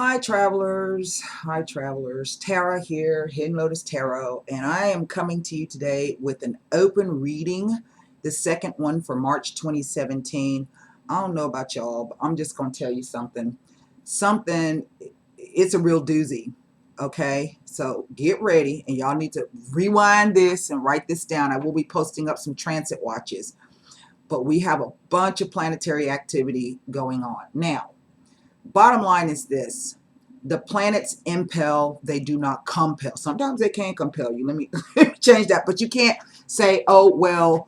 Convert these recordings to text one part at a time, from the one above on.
Hi travelers, Tara here, Hidden Lotus Tarot, and I am coming to you today with an open reading, the second one for March 2017. I don't know about y'all, but I'm just going to tell you something. It's a real doozy, okay? So get ready, and y'all need to rewind this and write this down. I will be posting up some transit watches, but we have a bunch of planetary activity going on. Now, bottom line is this: the planets impel, they do not compel. Sometimes they can compel you. Let me change that. But you can't say, oh, well,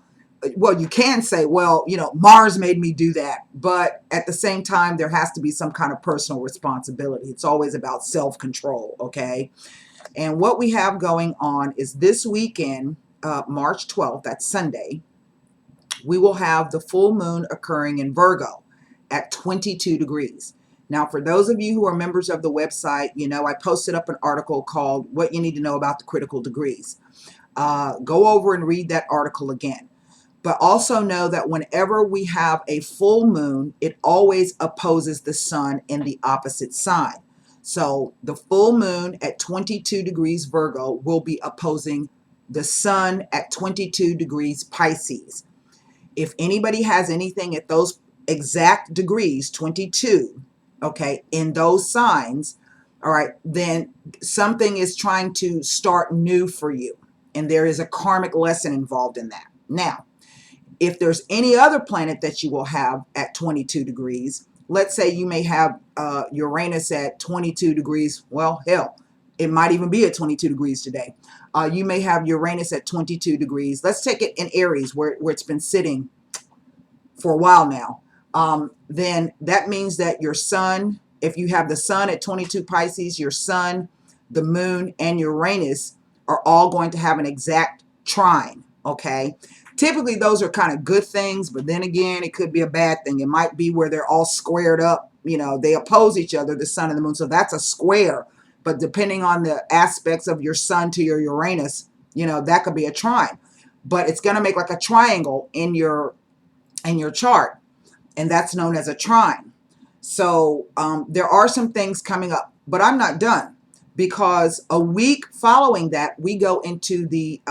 you can say, well, Mars made me do that. But at the same time, there has to be some kind of personal responsibility. It's always about self-control, okay? And what we have going on is this weekend, March 12th, that's Sunday, we will have the full moon occurring in Virgo at 22 degrees. Now, for those of you who are members of the website, I posted up an article called What You Need to Know About the Critical Degrees. Go over and read that article again. But also know that whenever we have a full moon, it always opposes the sun in the opposite sign. So the full moon at 22 degrees Virgo will be opposing the sun at 22 degrees Pisces. If anybody has anything at those exact degrees, 22, okay, in those signs, all right, then something is trying to start new for you. And there is a karmic lesson involved in that. Now, if there's any other planet that you will have at 22 degrees, let's say you may have Uranus at 22 degrees. Well, hell, it might even be at 22 degrees today. You may have Uranus at 22 degrees. Let's take it in Aries, where it's been sitting for a while now. Then that means that your sun, if you have the sun at 22 Pisces, your sun, the moon, and Uranus are all going to have an exact trine, okay? Typically, those are kind of good things, but then again, it could be a bad thing. It might be where they're all squared up. They oppose each other, the sun and the moon, so that's a square. But depending on the aspects of your sun to your Uranus, that could be a trine. But it's going to make like a triangle in your chart, and that's known as a trine. So there are some things coming up, but I'm not done, because a week following that, we go into the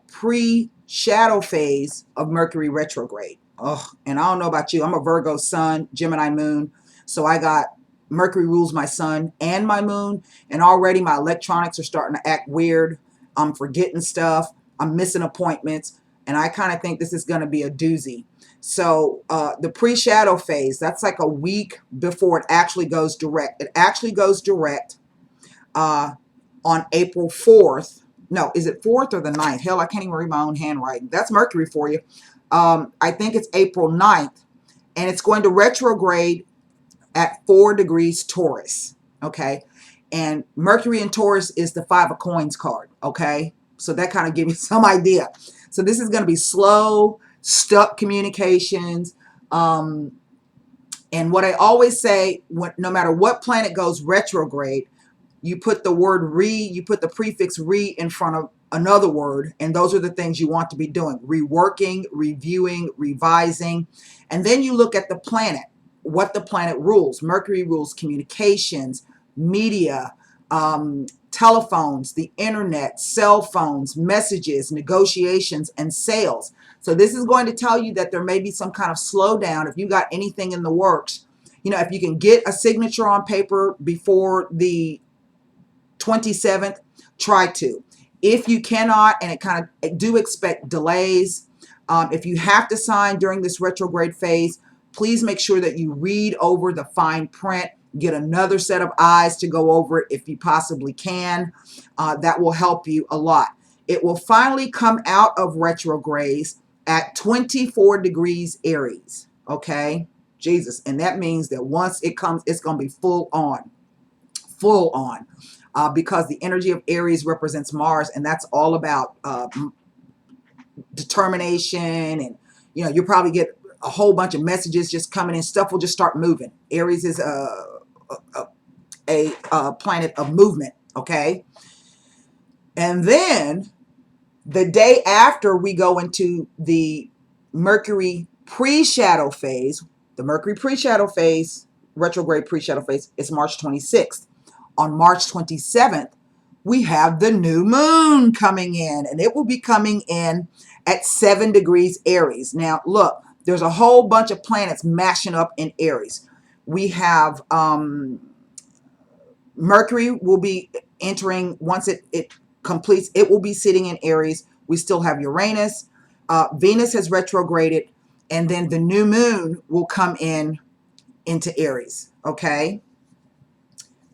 pre-shadow phase of Mercury retrograde. Oh, and I don't know about you. I'm a Virgo sun, Gemini moon. So I got Mercury rules my sun and my moon. And already my electronics are starting to act weird. I'm forgetting stuff. I'm missing appointments. And I kind of think this is going to be a doozy. So the pre-shadow phase, that's like a week before it actually goes direct. It actually goes direct on April 4th. No, is it 4th or the 9th? Hell, I can't even read my own handwriting. That's Mercury for you. I think it's April 9th, and it's going to retrograde at 4 degrees Taurus, okay? And Mercury in Taurus is the 5 of coins card, okay? So that kind of gives you some idea. So this is going to be slow, stuck communications. And what I always say, no matter what planet goes retrograde, you put the word you put the prefix re in front of another word, and those are the things you want to be doing: reworking, reviewing, revising. And then you look at the planet, what the planet rules. Mercury rules communications, media, telephones, the internet, cell phones, messages, negotiations, and sales. So this is going to tell you that there may be some kind of slowdown if you got anything in the works. If you can get a signature on paper before the 27th, try to. If you cannot, and do expect delays. If you have to sign during this retrograde phase, please make sure that you read over the fine print. Get another set of eyes to go over it if you possibly can. That will help you a lot. It will finally come out of retrogrades at 24 degrees Aries. Okay? Jesus. And that means that once it comes, it's going to be full on. Full on. Because the energy of Aries represents Mars, and that's all about determination. And, you'll probably get a whole bunch of messages just coming in. Stuff will just start moving. Aries is a planet of movement, okay? And then the day after we go into the Mercury pre-shadow phase, the Mercury pre-shadow phase, retrograde pre-shadow phase, is March 26th. on March 27th, we have the new moon coming in, and it will be coming in at 7 degrees Aries. Now, look, there's a whole bunch of planets mashing up in Aries. We have Mercury will be entering, once it completes, it will be sitting in Aries. We still have Uranus. Venus has retrograded, and then the new moon will come into Aries, okay?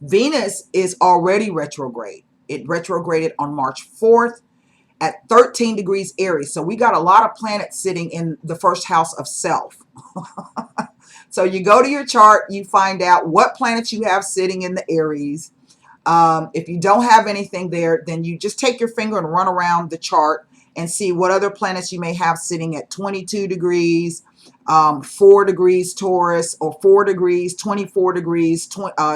Venus is already retrograde. It retrograded on March 4th at 13 degrees Aries. So we got a lot of planets sitting in the first house of self. So you go to your chart, you find out what planets you have sitting in the Aries. If you don't have anything there, then you just take your finger and run around the chart and see what other planets you may have sitting at 22 degrees, 4 degrees Taurus, or 4 degrees, 24 degrees,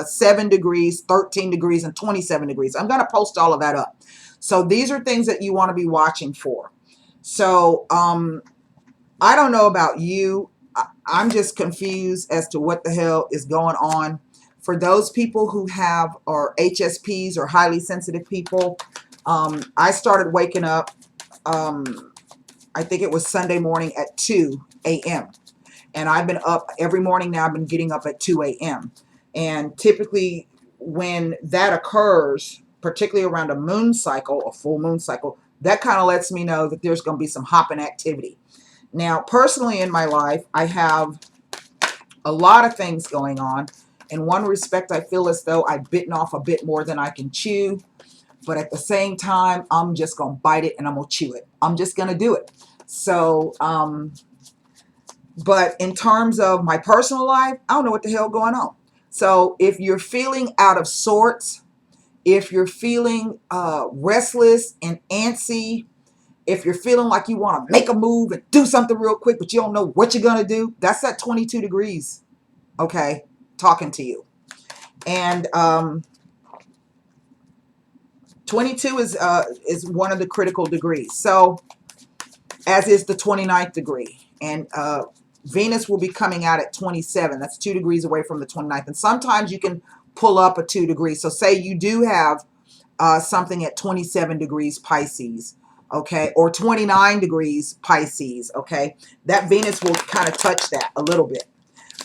7 degrees, 13 degrees, and 27 degrees. I'm going to post all of that up. So these are things that you want to be watching for. So I don't know about you. I'm just confused as to what the hell is going on. For those people who have, or HSPs, or highly sensitive people, I started waking up, I think it was Sunday morning at 2 a.m. And I've been up every morning now. I've been getting up at 2 a.m. And typically when that occurs, particularly around a moon cycle, a full moon cycle, that kind of lets me know that there's going to be some hopping activity. Now, personally in my life, I have a lot of things going on. In one respect, I feel as though I've bitten off a bit more than I can chew. But at the same time, I'm just going to bite it and I'm going to chew it. I'm just going to do it. So, but in terms of my personal life, I don't know what the hell going on. So if you're feeling out of sorts, if you're feeling restless and antsy, if you're feeling like you want to make a move and do something real quick, but you don't know what you're going to do, that's at 22 degrees, okay, talking to you. And 22 is one of the critical degrees. So, as is the 29th degree. And Venus will be coming out at 27. That's 2 degrees away from the 29th. And sometimes you can pull up a 2 degrees. So say you do have something at 27 degrees Pisces, okay, or 29 degrees Pisces, okay, that Venus will kind of touch that a little bit.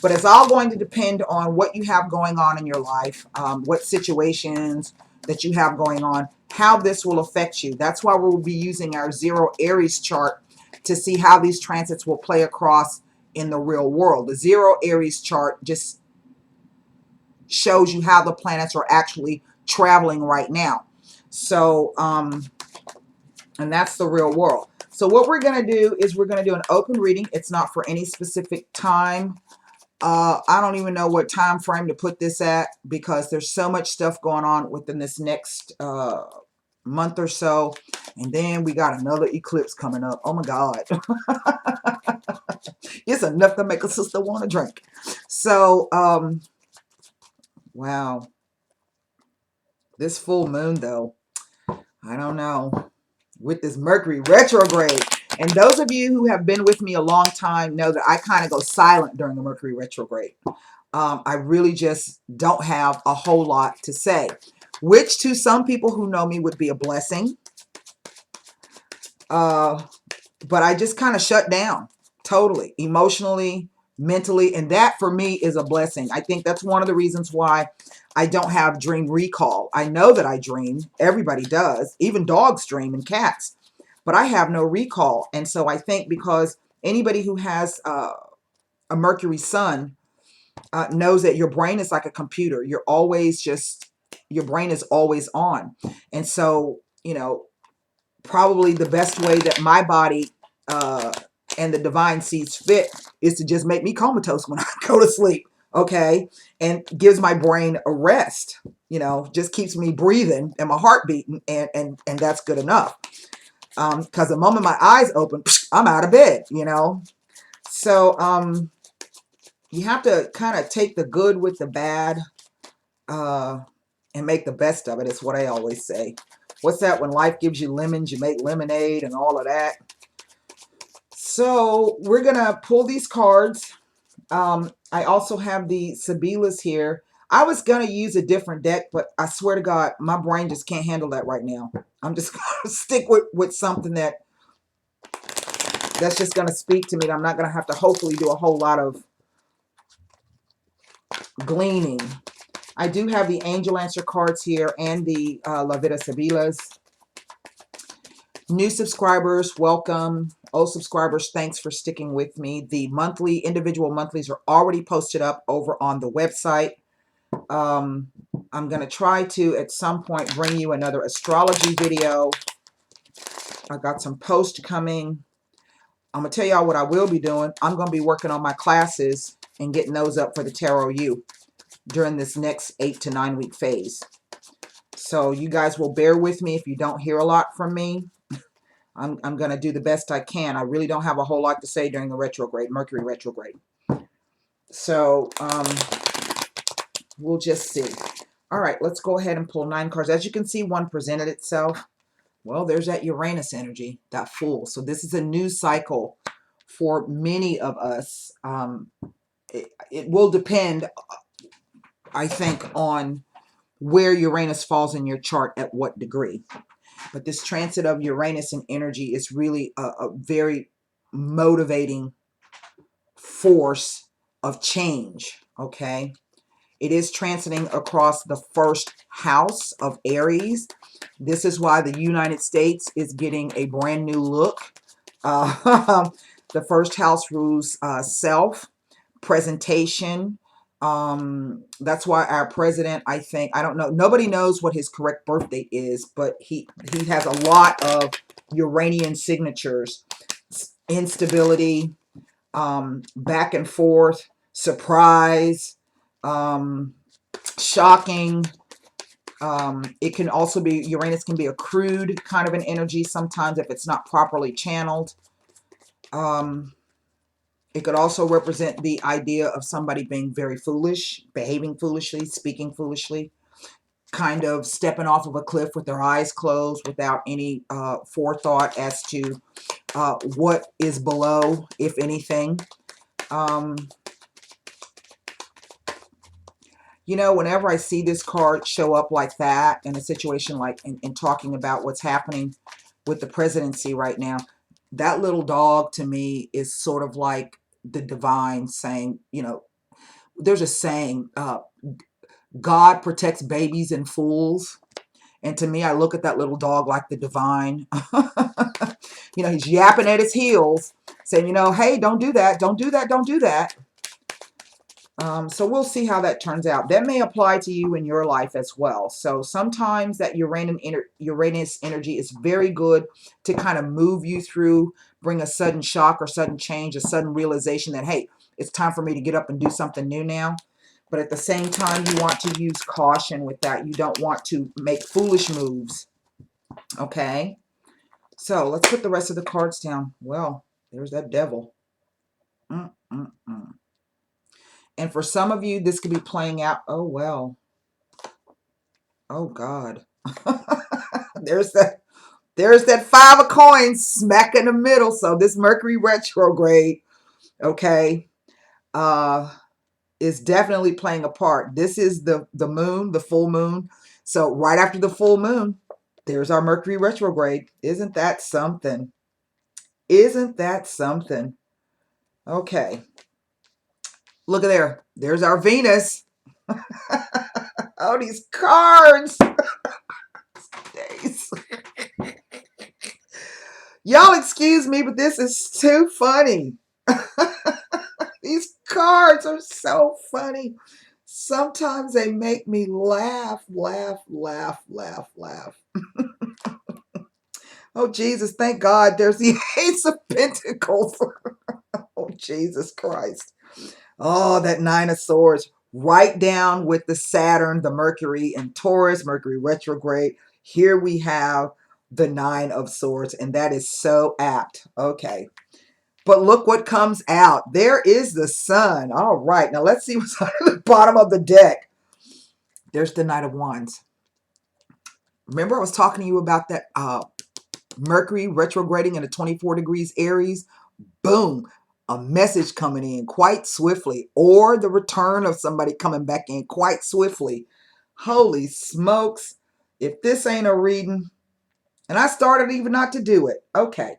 But it's all going to depend on what you have going on in your life, what situations that you have going on, how this will affect you. That's why we'll be using our zero Aries chart to see how these transits will play across in the real world. The zero Aries chart just shows you how the planets are actually traveling right now. So, and that's the real world. So what we're going to do is we're going to do an open reading. It's not for any specific time. I don't even know what time frame to put this at because there's so much stuff going on within this next month or so. And then we got another eclipse coming up. Oh my God. It's enough to make a sister want to drink. So, wow. This full moon though, I don't know. With this Mercury retrograde. And those of you who have been with me a long time know that I kind of go silent during the Mercury retrograde. I really just don't have a whole lot to say, which to some people who know me would be a blessing. But I just kind of shut down totally, emotionally, mentally. And that for me is a blessing. I think that's one of the reasons why I don't have dream recall. I know that I dream. Everybody does. Even dogs dream and cats. But I have no recall. And so I think because anybody who has a Mercury sun knows that your brain is like a computer. You're always just, your brain is always on. And so, you know, probably the best way that my body and the divine sees fit is to just make me comatose when I go to sleep. Okay. And gives my brain a rest, you know, just keeps me breathing and my heart beating. And that's good enough. Because the moment my eyes open, I'm out of bed, you know. So you have to kind of take the good with the bad and make the best of it. It's what I always say. What's that? When life gives you lemons, you make lemonade and all of that. So we're going to pull these cards. I also have the Sibilas here. I was going to use a different deck, but I swear to God, my brain just can't handle that right now. I'm just going to stick with something that's just going to speak to me. I'm not going to have to hopefully do a whole lot of gleaning. I do have the angel answer cards here and the La Vida Sibilas. New subscribers, welcome. Old subscribers, thanks for sticking with me. The monthly, individual monthlies are already posted up over on the website. I'm going to try to, at some point, bring you another astrology video. I got some posts coming. I'm going to tell y'all what I will be doing. I'm going to be working on my classes and getting those up for the Tarot U during this next 8 to 9 week phase. So you guys will bear with me if you don't hear a lot from me. I'm going to do the best I can. I really don't have a whole lot to say during the retrograde, Mercury retrograde. So we'll just see. All right, let's go ahead and pull 9 cards. As you can see, one presented itself. Well, there's that Uranus energy, that Fool. So this is a new cycle for many of us. It will depend, I think, on where Uranus falls in your chart at what degree. But this transit of Uranus and energy is really a very motivating force of change, okay? It is transiting across the first house of Aries. This is why the United States is getting a brand new look. The first house rules self, presentation. That's why our president, I think, I don't know, nobody knows what his correct birth date is, but he has a lot of Uranian signatures. Instability, back and forth, surprise, shocking. It can also be, Uranus can be a crude kind of an energy sometimes if it's not properly channeled. It could also represent the idea of somebody being very foolish, behaving foolishly, speaking foolishly, kind of stepping off of a cliff with their eyes closed without any forethought as to what is below, if anything. You know, whenever I see this card show up like that in a situation like in talking about what's happening with the presidency right now, that little dog to me is sort of like the divine saying, you know, there's a saying, God protects babies and fools. And to me, I look at that little dog like the divine. You know, he's yapping at his heels saying, you know, hey, don't do that. Don't do that. Don't do that. So we'll see how that turns out. That may apply to you in your life as well. So sometimes that Uranus energy is very good to kind of move you through, bring a sudden shock or sudden change, a sudden realization that, hey, it's time for me to get up and do something new now. But at the same time, you want to use caution with that. You don't want to make foolish moves. Okay? So let's put the rest of the cards down. Well, there's that devil. And for some of you, this could be playing out. Oh, well. Oh, God. There's that 5 of coins smack in the middle. So this Mercury retrograde, okay, is definitely playing a part. This is the moon, the full moon. So right after the full moon, there's our Mercury retrograde. Isn't that something? Isn't that something? Okay. Look at there. There's our Venus. Oh, these cards. Y'all excuse me, but this is too funny. These cards are so funny. Sometimes they make me laugh, laugh, laugh, laugh, laugh. Oh, Jesus, thank God there's the Ace of Pentacles. Oh, Jesus Christ. Oh, that 9 of Swords. Right down with the Saturn, the Mercury and Taurus, Mercury retrograde. Here we have the 9 of Swords, and that is so apt. Okay. But look what comes out. There is the Sun. All right. Now let's see what's on the bottom of the deck. There's the Knight of Wands. Remember I was talking to you about that Mercury retrograding into 24 degrees Aries? Boom. a message coming in quite swiftly, or the return of somebody coming back in quite swiftly. Holy smokes. If this ain't a reading, and I started even not to do it. Okay.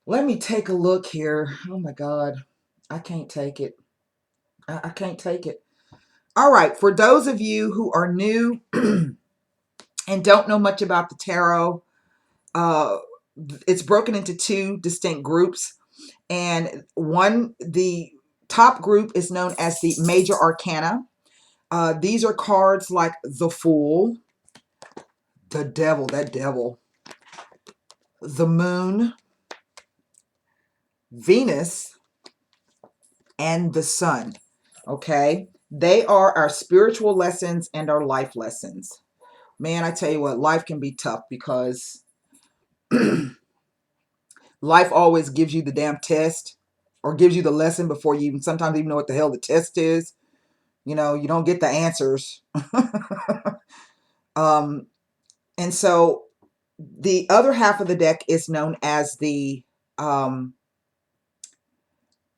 Let me take a look here. Oh my God. I can't take it. I can't take it. All right. For those of you who are new and don't know much about the tarot, it's broken into two distinct groups. And the top group is known as the Major Arcana. These are cards like the Fool, the Devil, the Moon, Venus, and the Sun. Okay? They are our spiritual lessons and our life lessons. Man, I tell you what, life can be tough because life always gives you the damn test or gives you the lesson before you sometimes even know what the hell the test is. You know, you don't get the answers. And so the other half of the deck is known as the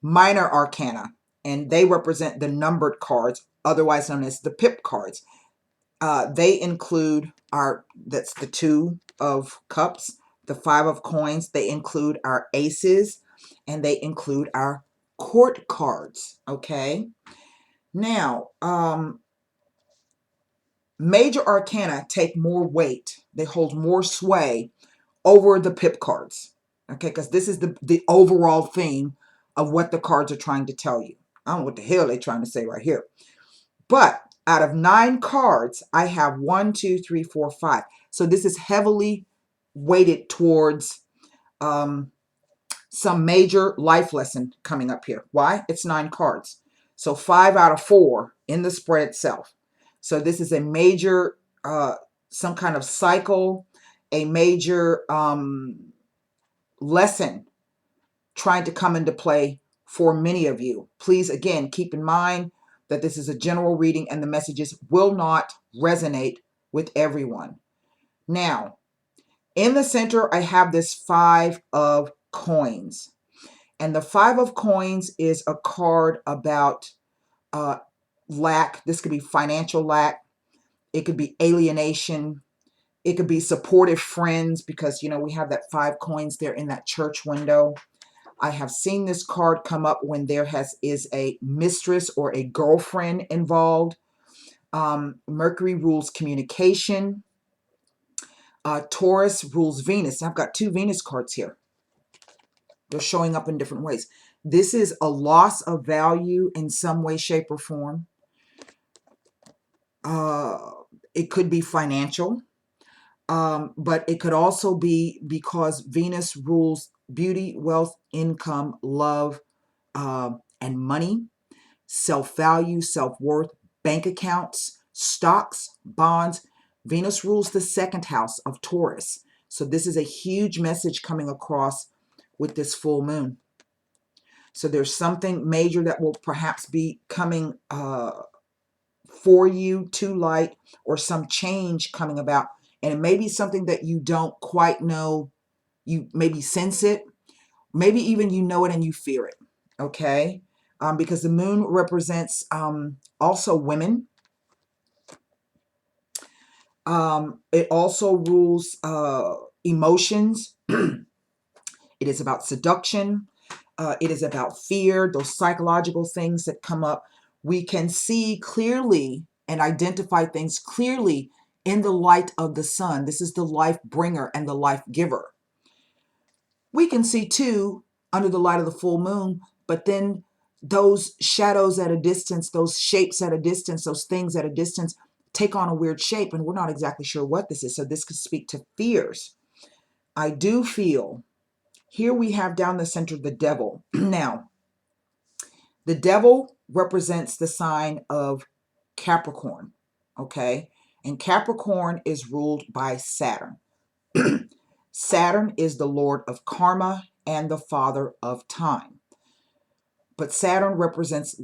Minor Arcana, and they represent the numbered cards, otherwise known as the pip cards. They include that's the Two of Cups, the Five of Coins. They include our aces, and they include our court cards. Okay. Now, Major Arcana take more weight. They hold more sway over the pip cards. Okay, because this is the overall theme of what the cards are trying to tell you. I don't know what the hell they're trying to say right here. But out of 9 cards, I have 1, 2, 3, 4, 5. So this is heavily weighted towards some major life lesson coming up here. Why? It's 9 cards. So 5 out of 4 in the spread itself. So this is a major, some kind of cycle, a major lesson trying to come into play for many of you. Please, again, keep in mind that this is a general reading and the messages will not resonate with everyone. Now, in the center, I have this 5 of Coins. And the 5 of Coins is a card about lack. This could be financial lack. It could be alienation. It could be supportive friends because, you know, we have that 5 coins there in that church window. I have seen this card come up when there is a mistress or a girlfriend involved. Mercury rules communication. Taurus rules Venus. I've got 2 Venus cards here. They're showing up in different ways. This is a loss of value in some way, shape, or form. It could be financial. But it could also be because Venus rules beauty, wealth, income, love, and money, self-value, self-worth, bank accounts, stocks, bonds. Venus rules the 2nd house of Taurus. So this is a huge message coming across with this full moon. So there's something major that will perhaps be coming for you to light, or some change coming about. And it may be something that you don't quite know. You maybe sense it. Maybe even you know it and you fear it. Okay? Because the moon represents also women. It also rules emotions. It is about seduction. It is about fear, those psychological things that come up. We can see clearly and identify things clearly in the light of the sun. This is the life bringer and the life giver. We can see too under the light of the full moon, but then those shadows at a distance, those shapes at a distance, those things at a distance take on a weird shape, and we're not exactly sure what this is. So this could speak to fears. I do feel here we have down the center the devil. Now, the devil represents the sign of Capricorn, okay? And Capricorn is ruled by Saturn. Saturn is the lord of karma and the father of time. But Saturn represents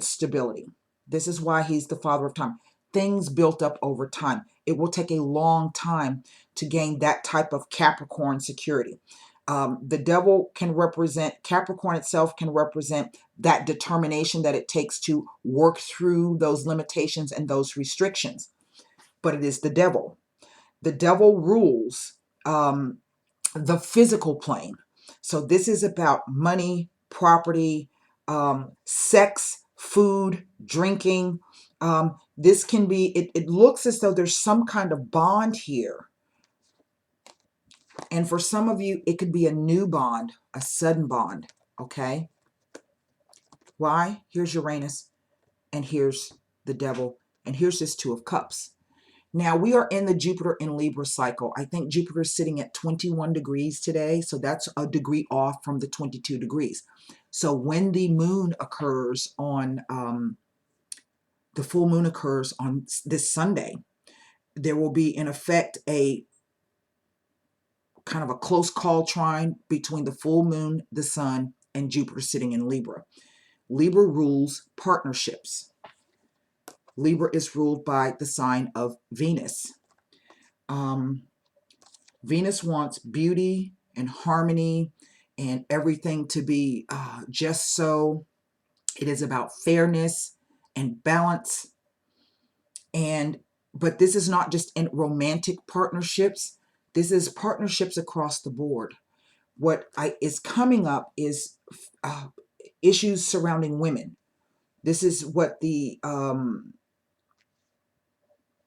stability. This is why he's the father of time. Things built up over time. It will take a long time to gain that type of Capricorn security. The devil can represent, Capricorn itself can represent that determination that it takes to work through those limitations and those restrictions. But it is the devil. The devil rules the physical plane. So this is about money, property, sex, food, drinking. This can be, it looks as though there's some kind of bond here. And for some of you, it could be a new bond, a sudden bond, okay? Why? Here's Uranus, and here's the devil, and here's this Two of Cups. Now, we are in the Jupiter in Libra cycle. I think Jupiter is sitting at 21 degrees today, so that's a degree off from the 22 degrees. So when the moon occurs on, the full moon occurs on this Sunday, there will be, in effect, a kind of a close call trine between the full moon, the sun, and Jupiter sitting in Libra. Libra rules partnerships. Libra is ruled by the sign of Venus. Venus wants beauty and harmony and everything to be just so. It is about fairness and balance. But this is not just in romantic partnerships. This is partnerships across the board. What is coming up is issues surrounding women. This is what the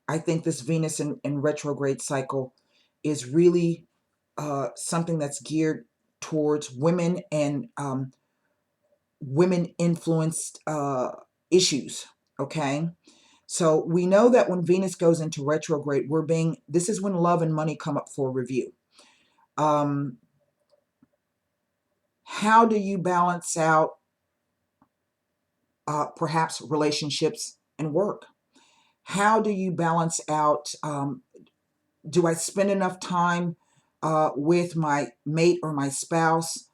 I think this Venus in retrograde cycle is really something that's geared towards women and women influenced issues. Okay. So we know that when Venus goes into retrograde, this is when love and money come up for review. How do you balance out perhaps relationships and work? How do you balance out, do I spend enough time with my mate or my spouse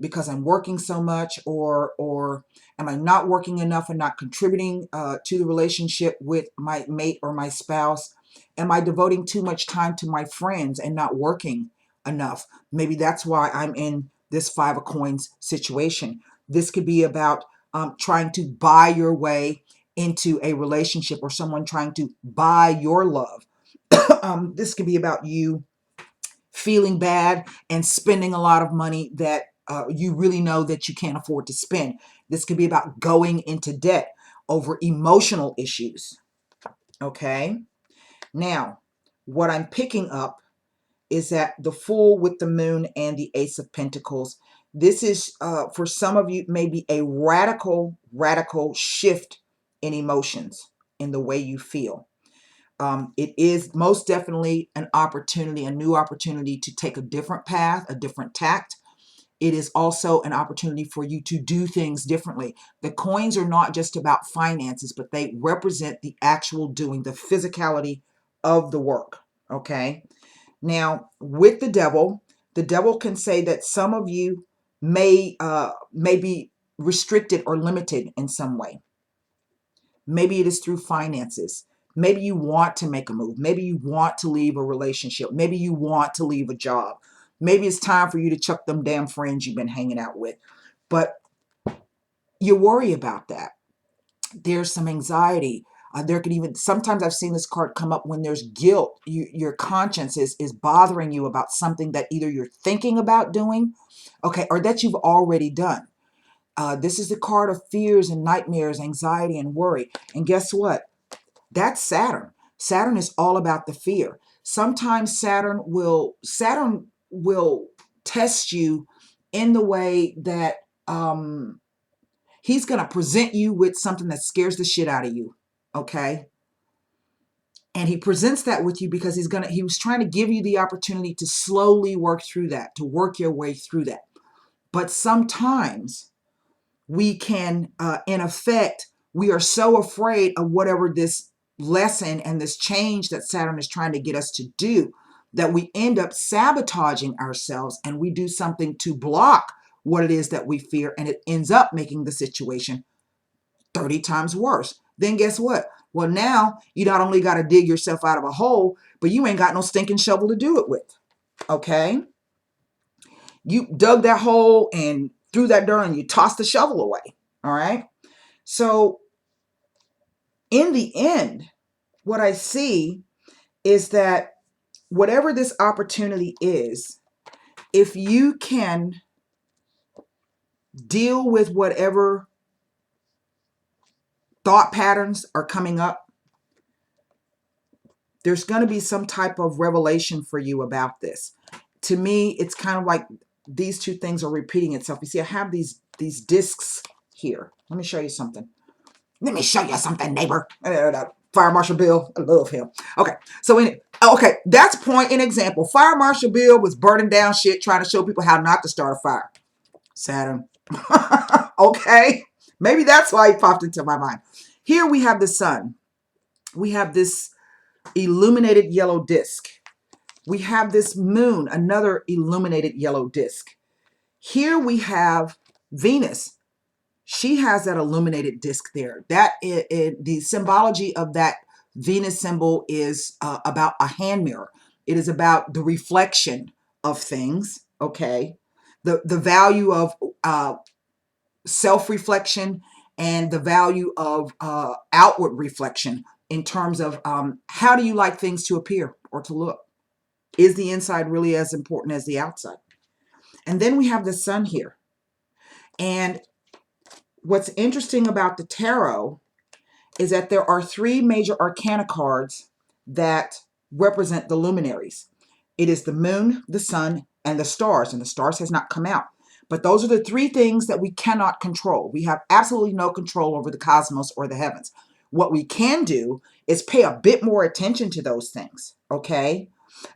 because I'm working so much, or am I not working enough and not contributing to the relationship with my mate or my spouse? Am I devoting too much time to my friends and not working enough? Maybe that's why I'm in this Five of Coins situation. This could be about trying to buy your way into a relationship, or someone trying to buy your love. This could be about you feeling bad and spending a lot of money that you really know that you can't afford to spend. This could be about going into debt over emotional issues. Okay. Now, what I'm picking up is that the Fool with the Moon and the Ace of Pentacles, this is, for some of you, maybe a radical shift in emotions, in the way you feel. It is most definitely an opportunity, a new opportunity to take a different path, a different tact. It is also an opportunity for you to do things differently. The coins are not just about finances, but they represent the actual doing, the physicality of the work. Okay. Now, with the devil can say that some of you may be restricted or limited in some way. Maybe it is through finances. Maybe you want to make a move. Maybe you want to leave a relationship. Maybe you want to leave a job. Maybe it's time for you to chuck them damn friends you've been hanging out with. But you worry about that. There's some anxiety. There could even, sometimes I've seen this card come up when there's guilt. Your conscience is bothering you about something that either you're thinking about doing, okay, or that you've already done. This is the card of fears and nightmares, anxiety and worry. And guess what? That's Saturn. Saturn is all about the fear. Sometimes Saturn will test you in the way that he's going to present you with something that scares the shit out of you. Okay. And he presents that with you because he was trying to give you the opportunity to slowly work through that, to work your way through that. But sometimes we can, in effect, we are so afraid of whatever this lesson and this change that Saturn is trying to get us to do, that we end up sabotaging ourselves, and we do something to block what it is that we fear, and it ends up making the situation 30 times worse. Then guess what? Well, now you not only got to dig yourself out of a hole, but you ain't got no stinking shovel to do it with. Okay? You dug that hole and threw that dirt and you tossed the shovel away. All right. So in the end, what I see is that whatever this opportunity is, if you can deal with whatever thought patterns are coming up, there's going to be some type of revelation for you about this. To me, it's kind of like these two things are repeating itself. You see, I have these discs here. Let me show you something. Let me show you something, neighbor. Fire Marshal Bill, I love him. Okay, so that's point and example. Fire Marshal Bill was burning down shit, trying to show people how not to start a fire. Saturn. Okay, maybe that's why he popped into my mind. Here we have the sun. We have this illuminated yellow disc. We have this moon, another illuminated yellow disc. Here we have Venus. She has that illuminated disc there. The symbology of that Venus symbol is about a hand mirror. It is about the reflection of things, okay? The value of self-reflection and the value of outward reflection in terms of how do you like things to appear or to look? Is the inside really as important as the outside? And then we have the sun here. And what's interesting about the tarot is that there are three major arcana cards that represent the luminaries. It is the moon, the sun, and the stars. And the stars has not come out. But those are the three things that we cannot control. We have absolutely no control over the cosmos or the heavens. What we can do is pay a bit more attention to those things, okay?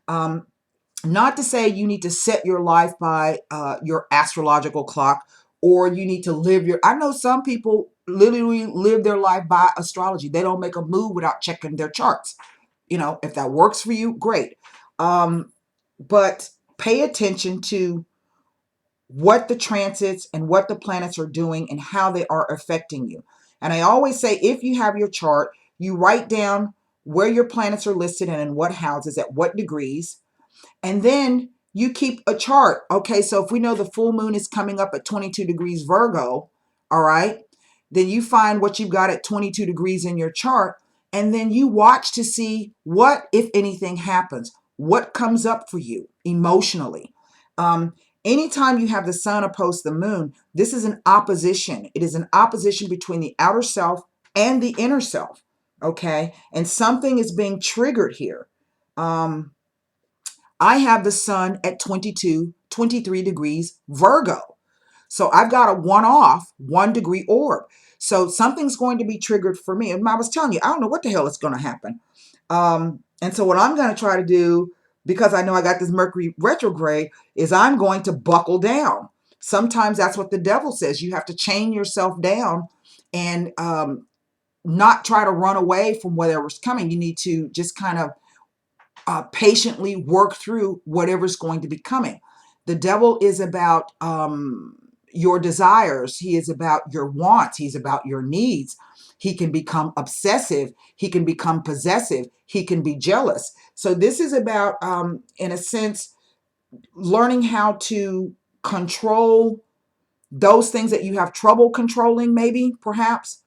Not to say you need to set your life by your astrological clock, or you need to live I know some people literally live their life by astrology. They don't make a move without checking their charts. You know, if that works for you, great. But pay attention to what the transits and what the planets are doing and how they are affecting you. And I always say, if you have your chart, you write down where your planets are listed and in what houses, at what degrees. And then you keep a chart. Okay, so if we know the full moon is coming up at 22 degrees Virgo, all right, then you find what you've got at 22 degrees in your chart, and then you watch to see what, if anything, happens. What comes up for you emotionally? Anytime you have the sun opposed the moon, this is an opposition. It is an opposition between the outer self and the inner self, okay? And something is being triggered here. I have the sun at 23 degrees Virgo. So I've got a one-off 1 degree orb. So something's going to be triggered for me. And I was telling you, I don't know what the hell is going to happen. And so what I'm going to try to do, because I know I got this Mercury retrograde, is I'm going to buckle down. Sometimes that's what the devil says. You have to chain yourself down and not try to run away from whatever's coming. You need to just kind of patiently work through whatever's going to be coming. The devil is about your desires. He is about your wants. He's about your needs. He can become obsessive. He can become possessive. He can be jealous. So this is about, in a sense, learning how to control those things that you have trouble controlling, maybe, perhaps.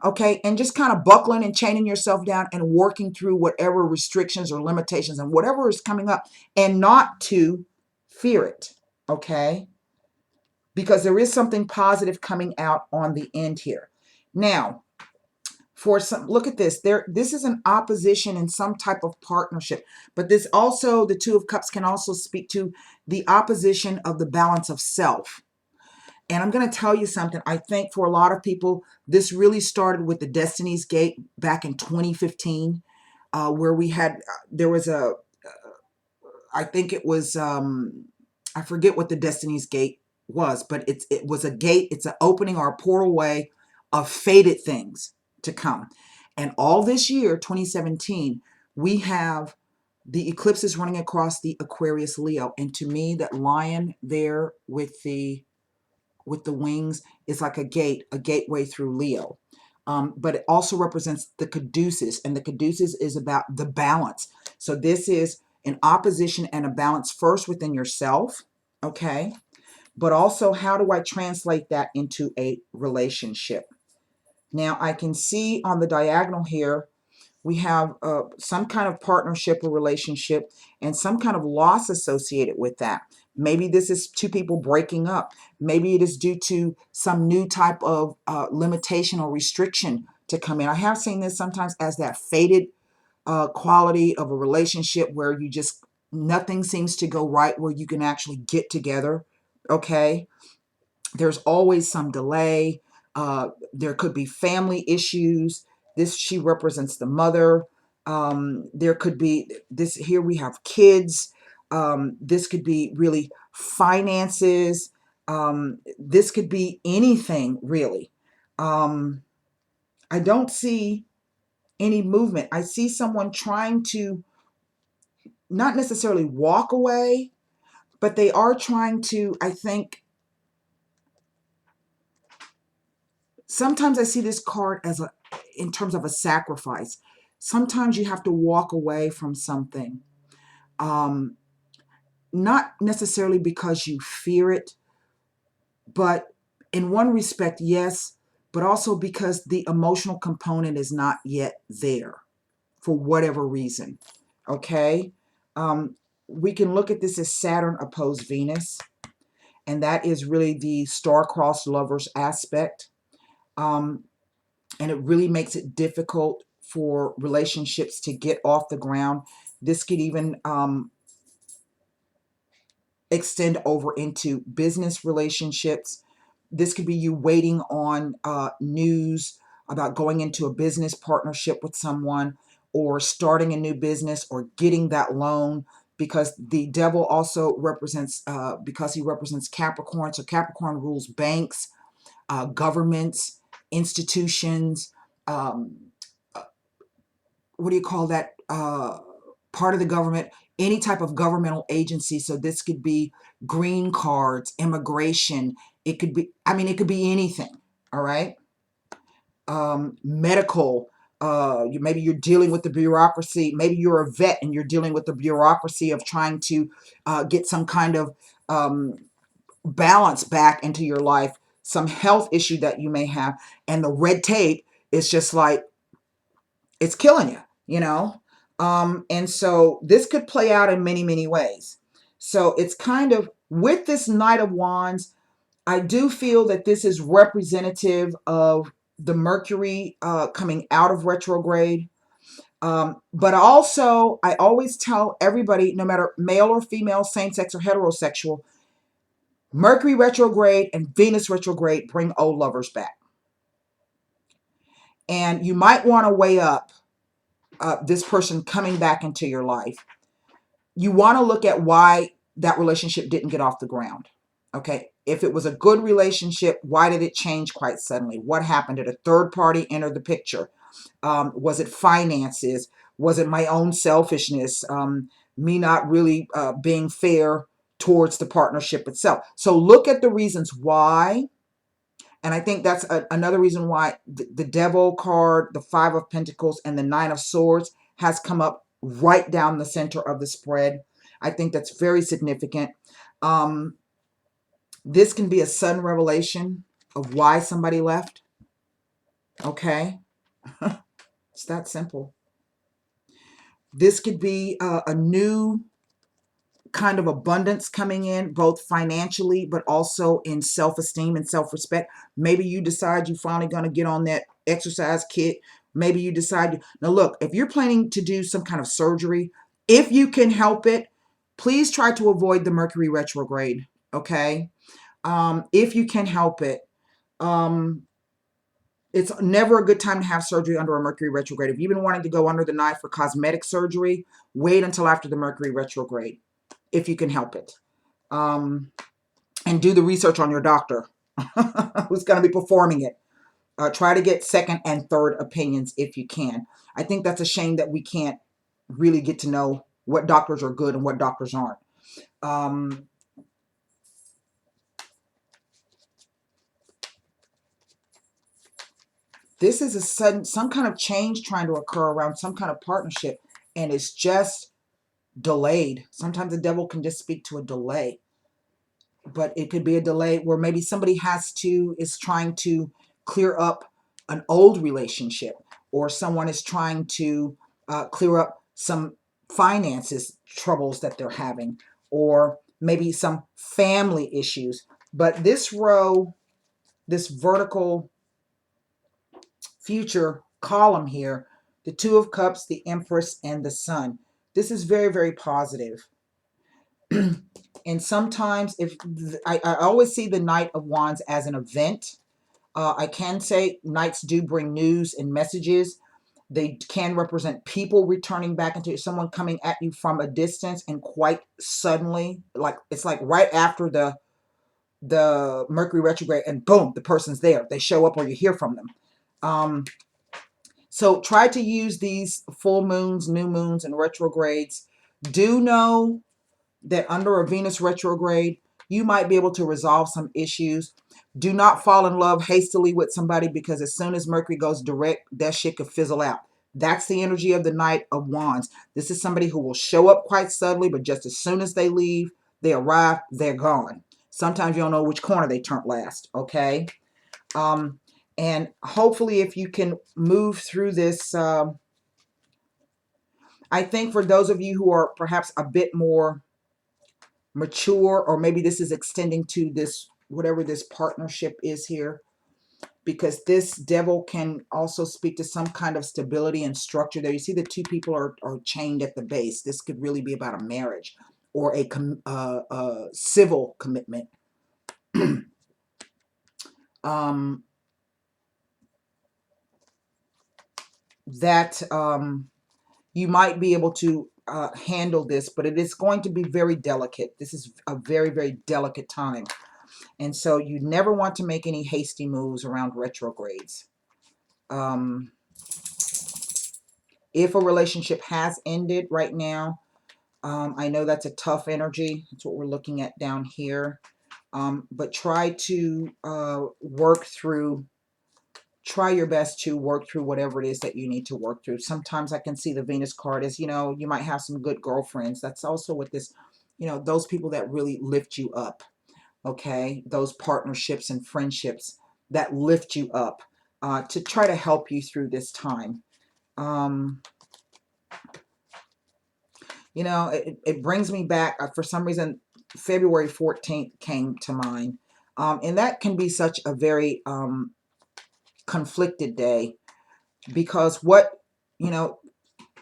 Okay, and just kind of buckling and chaining yourself down and working through whatever restrictions or limitations and whatever is coming up, and not to fear it, okay? Because there is something positive coming out on the end here. Now, for some, look at this. This is an opposition in some type of partnership, but this also, the Two of Cups can also speak to the opposition of the balance of self. And I'm going to tell you something. I think for a lot of people, this really started with the Destiny's Gate back in 2015, where we had, there was a, I think it was, I forget what the Destiny's Gate was, but it was a gate. It's an opening or a portal way of fated things to come. And all this year, 2017, we have the eclipses running across the Aquarius Leo. And to me, that lion there with the wings is like a gateway through Leo. But it also represents the caduceus, and the caduceus is about the balance. So this is an opposition and a balance first within yourself, okay? but also how do I translate that into a relationship? Now I can see on the diagonal here, we have some kind of partnership or relationship and some kind of loss associated with that. Maybe this is two people breaking up. Maybe it is due to some new type of limitation or restriction to come in. I have seen this sometimes as that faded quality of a relationship where you just, nothing seems to go right where you can actually get together. Okay. There's always some delay. There could be family issues. This, she represents the mother. There could be this, here we have kids. This could be really finances. This could be anything really. I don't see any movement. I see someone trying to not necessarily walk away, but they are trying to, I think, sometimes I see this card as a, in terms of a sacrifice. Sometimes you have to walk away from something. Not necessarily because you fear it, but in one respect, yes, but also because the emotional component is not yet there for whatever reason. Okay. We can look at this as Saturn opposed Venus, and that is really the star-crossed lovers aspect. And it really makes it difficult for relationships to get off the ground. This could even extend over into business relationships. This could be you waiting on news about going into a business partnership with someone, or starting a new business, or getting that loan, because the devil also represents, because he represents Capricorn. So Capricorn rules banks, governments, institutions, what do you call that? Part of the government, any type of governmental agency. So this could be green cards, immigration. It could be, I mean, it could be anything. All right. Medical. Maybe you're dealing with the bureaucracy. Maybe you're a vet and you're dealing with the bureaucracy of trying to get some kind of balance back into your life, some health issue that you may have. And the red tape is just like, it's killing you, you know? And so this could play out in many, many ways. So it's kind of, with this Knight of Wands, I do feel that this is representative of the Mercury coming out of retrograde. But also, I always tell everybody, no matter male or female, same-sex or heterosexual, Mercury retrograde and Venus retrograde bring old lovers back. And you might want to weigh up this person coming back into your life. You want to look at why that relationship didn't get off the ground. Okay. If it was a good relationship, why did it change quite suddenly? What happened? Did a third party enter the picture? Was it finances? Was it my own selfishness? Me not really being fair towards the partnership itself? So look at the reasons why. And I think that's another reason why the Devil card, the Five of Pentacles, and the Nine of Swords has come up right down the center of the spread. I think that's very significant. This can be a sudden revelation of why somebody left. Okay. It's that simple. This could be a new kind of abundance coming in, both financially, but also in self-esteem and self-respect. Maybe you decide you're finally going to get on that exercise kit. Maybe you decide, now look, if you're planning to do some kind of surgery, if you can help it, please try to avoid the Mercury retrograde. Okay. If you can help it, it's never a good time to have surgery under a Mercury retrograde. If you've been wanting to go under the knife for cosmetic surgery, wait until after the Mercury retrograde, if you can help it. And do the research on your doctor who's going to be performing it. Try to get second and third opinions if you can. I think that's a shame that we can't really get to know what doctors are good and what doctors aren't. This is a sudden, some kind of change trying to occur around some kind of partnership, and it's just delayed. Sometimes the devil can just speak to a delay. but it could be a delay where maybe somebody is trying to clear up an old relationship, or someone is trying to clear up some finances troubles that they're having, or maybe some family issues. But this row, this vertical future column here, the Two of Cups, the Empress, and the Sun, this is very, very positive. And sometimes if I always see the Knight of Wands as an event. I can say Knights do bring news and messages. They can represent people returning back into someone coming at you from a distance, and quite suddenly, like it's like right after the Mercury retrograde, and boom, the person's there. They show up, or you hear from them. So try to use these full moons, new moons, and retrogrades. Do know that under a Venus retrograde, you might be able to resolve some issues. Do not fall in love hastily with somebody, because as soon as Mercury goes direct, that shit could fizzle out. That's the energy of the Knight of Wands. This is somebody who will show up quite subtly, but just as soon as they leave, they arrive, they're gone. Sometimes you don't know which corner they turn last, okay? And hopefully if you can move through this, I think for those of you who are perhaps a bit more mature, or maybe this is extending to this, whatever this partnership is here, because this Devil can also speak to some kind of stability and structure there. You see the two people are chained at the base. This could really be about a marriage or a civil commitment. That you might be able to handle this, but it is going to be very delicate. This is a very, very delicate time. And so you never want to make any hasty moves around retrogrades. If a relationship has ended right now, I know that's a tough energy. That's what we're looking at down here. But try to try your best to work through whatever it is that you need to work through. Sometimes I can see the Venus card as, you might have some good girlfriends. That's also what this, those people that really lift you up. Okay, those partnerships and friendships that lift you up to try to help you through this time. It brings me back, for some reason, February 14th came to mind. And that can be such a very conflicted day, because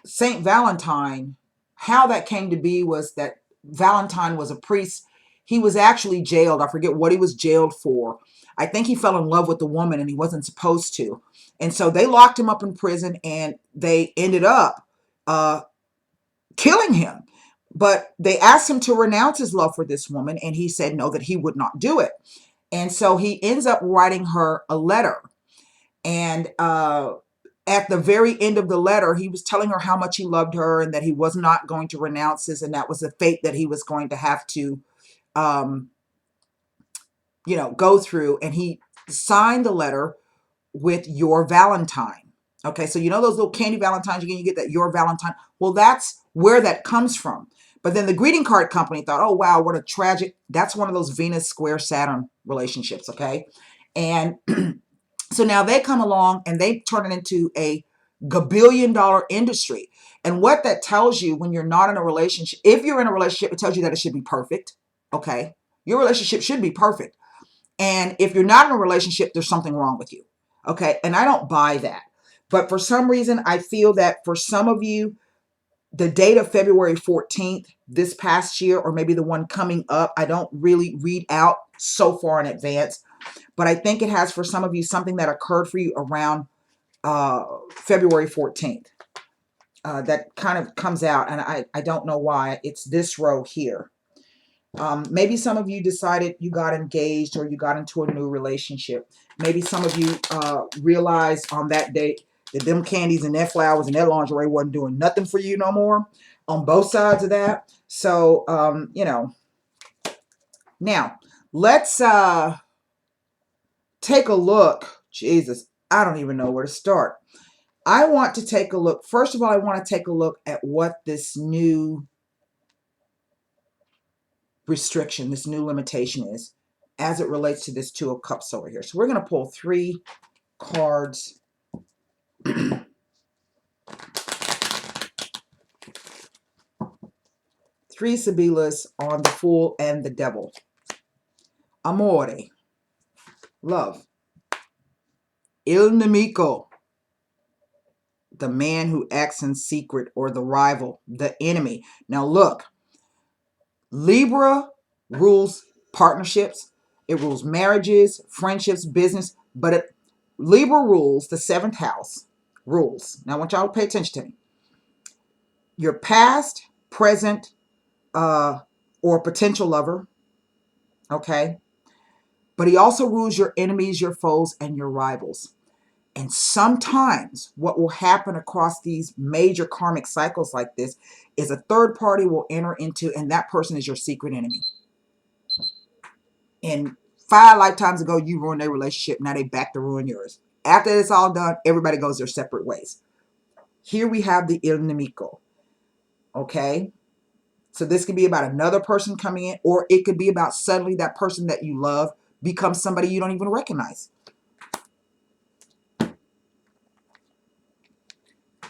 Saint Valentine, how that came to be was that Valentine was a priest. He was actually jailed. I forget what he was jailed for. I think he fell in love with the woman and he wasn't supposed to. And so they locked him up in prison, and they ended up killing him. But they asked him to renounce his love for this woman, and he said no, that he would not do it. And so he ends up writing her a letter. And at the very end of the letter, he was telling her how much he loved her, and that he was not going to renounce this, and that was the fate that he was going to have to go through. And he signed the letter with "Your Valentine." Okay, so those little candy Valentines you get, that "Your Valentine." Well, that's where that comes from. But then the greeting card company thought, oh wow, what a tragic, that's one of those Venus square Saturn relationships, okay? And so now they come along and they turn it into a gabillion-dollar industry. And what that tells you when you're not in a relationship, if you're in a relationship, it tells you that it should be perfect, okay? Your relationship should be perfect. And if you're not in a relationship, there's something wrong with you, okay? And I don't buy that. But for some reason, I feel that for some of you, the date of February 14th this past year, or maybe the one coming up, I don't really read out so far in advance, but I think it has for some of you something that occurred for you around February 14th. That kind of comes out, and I don't know why. It's this row here. Maybe some of you decided you got engaged, or you got into a new relationship. Maybe some of you realized on that date that them candies and that flowers and that lingerie wasn't doing nothing for you no more, on both sides of that. So, now let's take a look. Jesus, I don't even know where to start. I want to take a look. First of all, I want to take a look at what this new restriction, this new limitation is as it relates to this Two of Cups over here. So we're going to pull 3 cards. 3 Sibilas on the Fool and the Devil. Amore. Love. Il nemico. The man who acts in secret, or the rival, the enemy. Now look, Libra rules partnerships. It rules marriages, friendships, business. But Libra rules the 7th house. Rules. Now I want y'all to pay attention to me. Your past, present, or potential lover. Okay? But he also rules your enemies, your foes, and your rivals. And sometimes what will happen across these major karmic cycles like this is a third party will enter into, and that person is your secret enemy. And 5 lifetimes ago, you ruined their relationship. Now they back to ruin yours. After it's all done, everybody goes their separate ways. Here we have the Il Nemico. Okay? So this could be about another person coming in, or it could be about suddenly that person that you love becomes somebody you don't even recognize.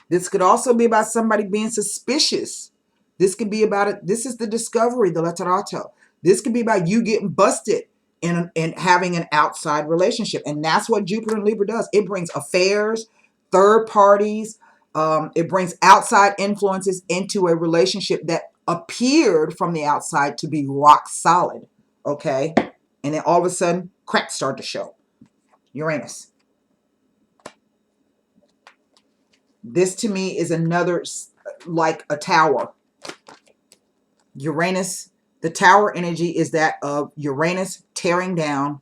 This could also be about somebody being suspicious. This could be about it. This is the discovery, the letterato. This could be about you getting busted and having an outside relationship. And that's what Jupiter and Libra does. It brings affairs, third parties. It brings outside influences into a relationship that appeared from the outside to be rock solid. Okay? And then all of a sudden, cracks start to show. Uranus. This to me is another, like a tower. Uranus, the tower energy is that of Uranus tearing down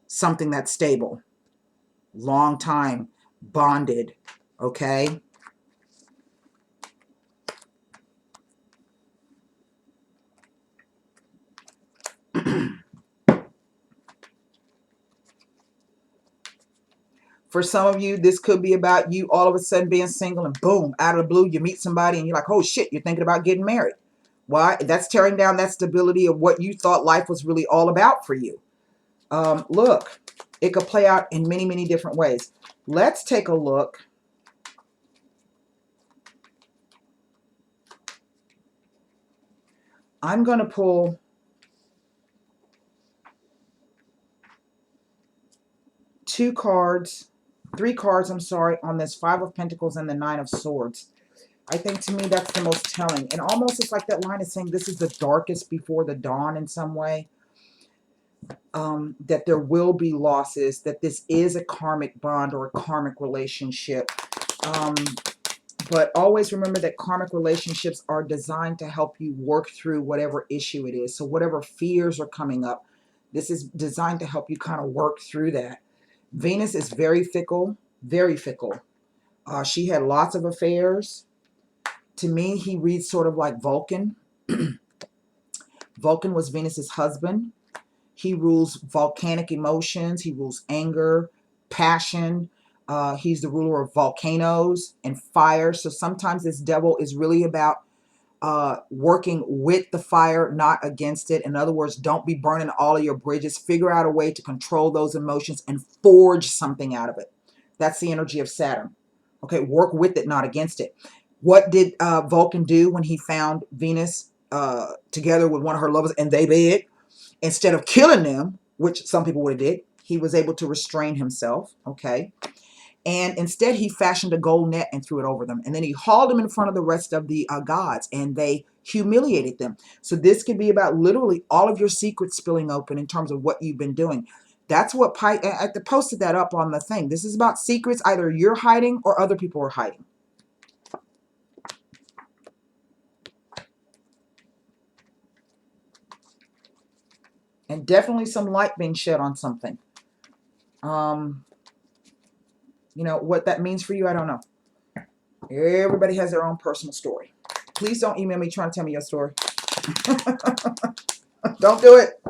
something that's stable. Long time, bonded, okay? For some of you, this could be about you all of a sudden being single and boom, out of the blue, you meet somebody and you're like, oh shit, you're thinking about getting married. Why? That's tearing down that stability of what you thought life was really all about for you. Look, it could play out in many, many different ways. Let's take a look. I'm going to pull three cards, I'm sorry, on this 5 of Pentacles and the 9 of Swords. I think to me that's the most telling. And almost it's like that line is saying this is the darkest before the dawn in some way. That there will be losses, that this is a karmic bond or a karmic relationship. But always remember that karmic relationships are designed to help you work through whatever issue it is. So whatever fears are coming up, this is designed to help you kind of work through that. Venus is very fickle, very fickle. She had lots of affairs. To me, he reads sort of like Vulcan. Vulcan was Venus's husband. He rules volcanic emotions. He rules anger, passion. He's the ruler of volcanoes and fire. So sometimes this devil is really about working with the fire, not against it. In other words, don't be burning all of your bridges. Figure out a way to control those emotions and forge something out of it. That's the energy of Saturn. Okay, work with it, not against it. What did Vulcan do when he found Venus together with one of her lovers and they bed? Instead of killing them, which some people would have did, he was able to restrain himself, okay? And instead, he fashioned a gold net and threw it over them. And then he hauled them in front of the rest of the gods, and they humiliated them. So this could be about literally all of your secrets spilling open in terms of what you've been doing. That's what I posted that up on the thing. This is about secrets either you're hiding or other people are hiding. And definitely some light being shed on something. You know, what that means for you, I don't know. Everybody has their own personal story. Please don't email me trying to tell me your story. Don't do it.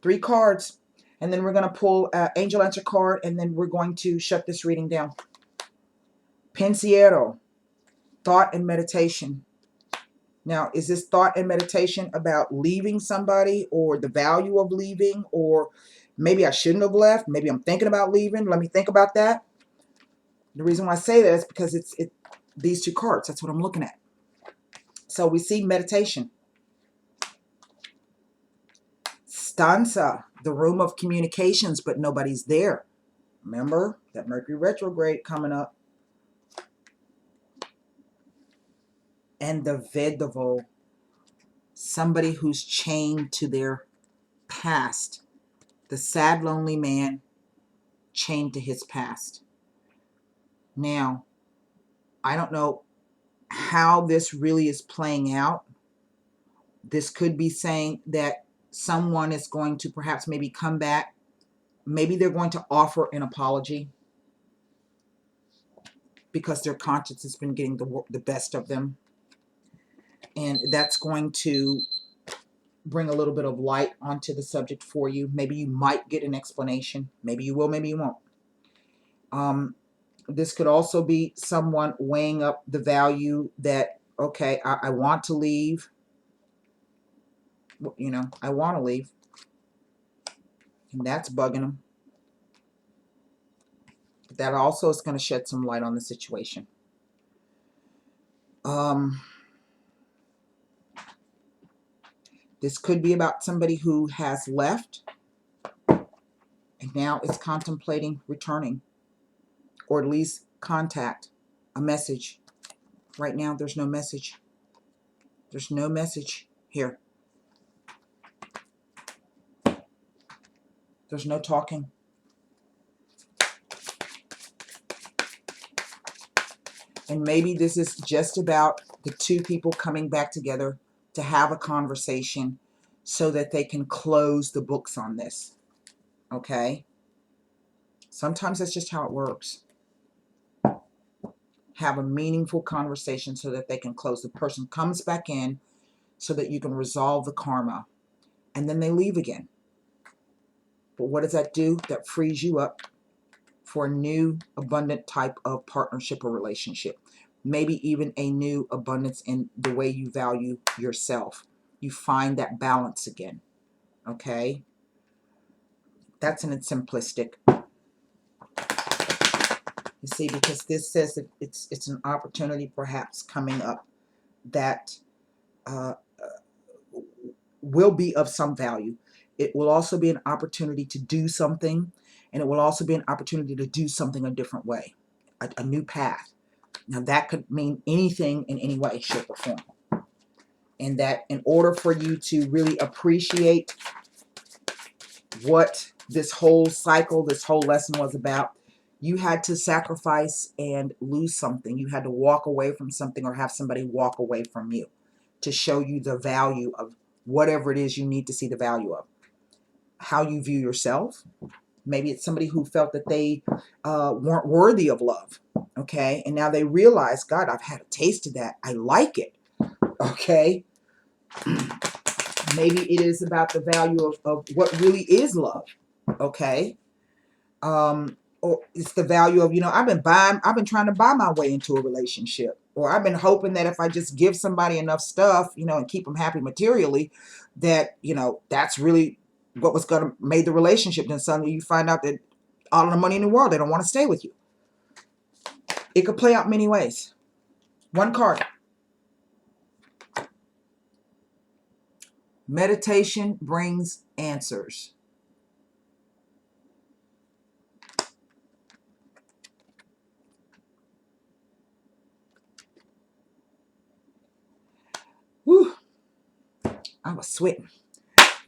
3 cards. And then we're going to pull an Angel Answer card, and then we're going to shut this reading down. Pensiero. Thought and meditation. Now, is this thought and meditation about leaving somebody or the value of leaving, or maybe I shouldn't have left? Maybe I'm thinking about leaving. Let me think about that. The reason why I say that is because it's these two cards. That's what I'm looking at. So we see meditation. Stanza, the room of communications, but nobody's there. Remember that Mercury retrograde coming up. And the Vedovo, somebody who's chained to their past. The sad, lonely man chained to his past. Now, I don't know how this really is playing out. This could be saying that someone is going to perhaps maybe come back. Maybe they're going to offer an apology because their conscience has been getting the best of them. And that's going to bring a little bit of light onto the subject for you. Maybe you might get an explanation. Maybe you will, maybe you won't. This could also be someone weighing up the value that, okay, I want to leave. You know, I want to leave. And that's bugging them. But that also is going to shed some light on the situation. This could be about somebody who has left and now is contemplating returning, or at least contact, a message. Right now, there's no message. There's no message here. There's no talking. And maybe this is just about the two people coming back together to have a conversation so that they can close the books on this. Okay? Sometimes that's just how it works. Have a meaningful conversation so that they can close. The person comes back in so that you can resolve the karma. And then they leave again. But what does that do? That frees you up for a new abundant type of partnership or relationship. Maybe even a new abundance in the way you value yourself. You find that balance again. Okay? That's an simplistic. You see, because this says that it's an opportunity perhaps coming up that will be of some value. It will also be an opportunity to do something, and it will also be an opportunity to do something a different way, a new path. Now that could mean anything in any way, shape, or form. And that in order for you to really appreciate what this whole cycle, this whole lesson was about, you had to sacrifice and lose something. You had to walk away from something or have somebody walk away from you to show you the value of whatever it is you need to see the value of. How you view yourself. Maybe it's somebody who felt that they weren't worthy of love. Okay? And now they realize, God, I've had a taste of that. I like it. Okay? Maybe it is about the value of what really is love. Okay? Or it's the value of, you know, I've been trying to buy my way into a relationship. Or I've been hoping that if I just give somebody enough stuff, you know, and keep them happy materially, that, you know, that's really what was going to make the relationship. Then suddenly you find out that all of the money in the world, they don't want to stay with you. It could play out many ways. One card. Meditation brings answers. Whew. I was sweating.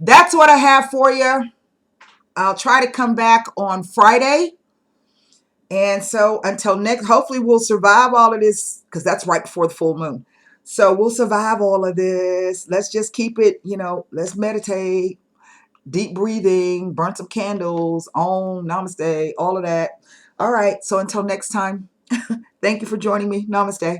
That's what I have for you. I'll try to come back on Friday. And so until next, hopefully we'll survive all of this, because that's right before the full moon. So we'll survive all of this. Let's just keep it, you know, let's meditate, deep breathing, burn some candles, Om, Namaste, all of that. All right. So until next time, thank you for joining me. Namaste.